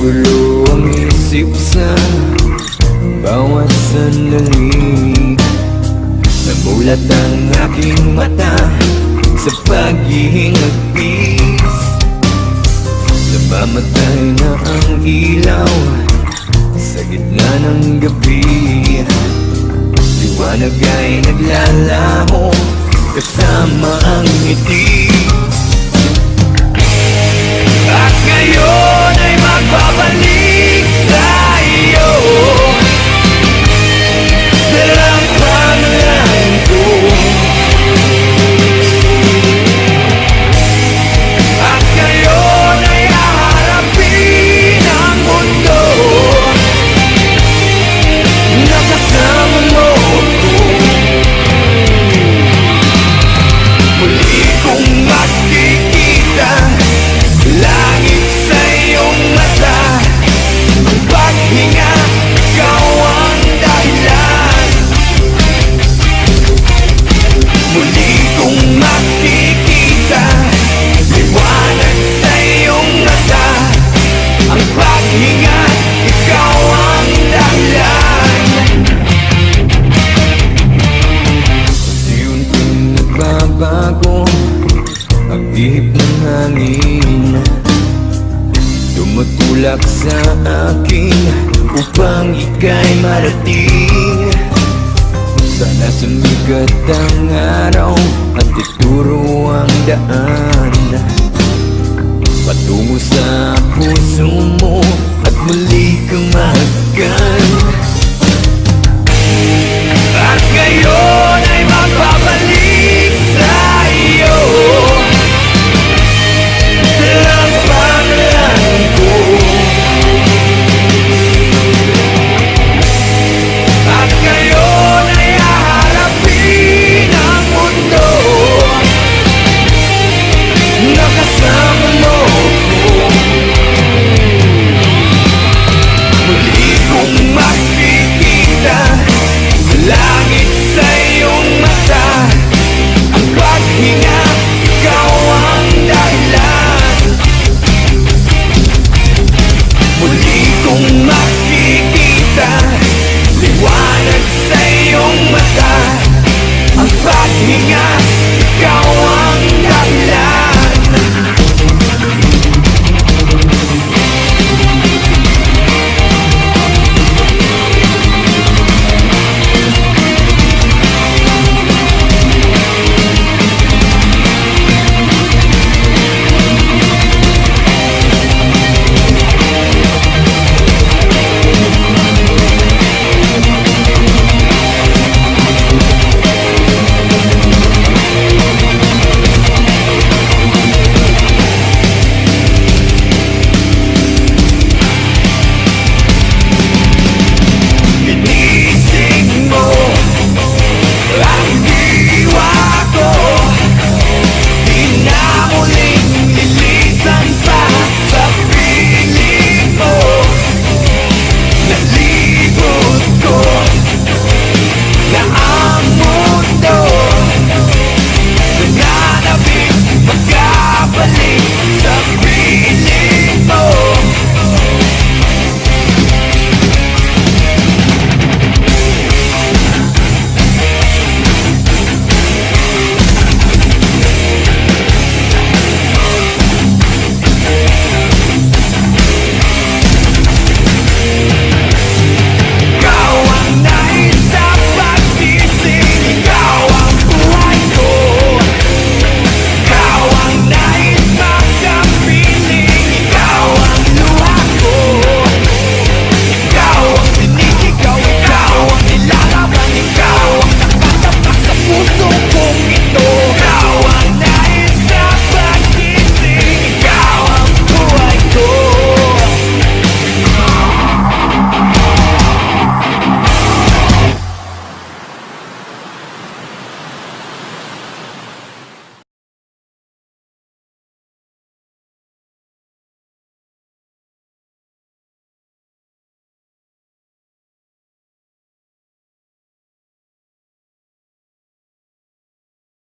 Gumugulo ang isip sa bawat sandali. Namulat ang aking mata sa paghihingagpis. Namamatay na ang ilaw sa gitna ng gabi. Liwanag ay naglalaho kasama ang ngiti. At ngayon ay magbabalik sa iyo. Dalang pangalan ko. At ngayon ay haharapin ang mundo. Nakasama mo ko. Muli kong makikita langit sa iyong mata. Ang paghinga, ikaw ang dahilan. Muli kong makikita liwanag sa iyong mata. Ang paghinga, ikaw ang dahilan. Unti-unting nagbabago ang ihip ng hangin. Tumutulak sa akin upang ika'y marating. Sana sumikat ang araw at ituro ang daan patungo sa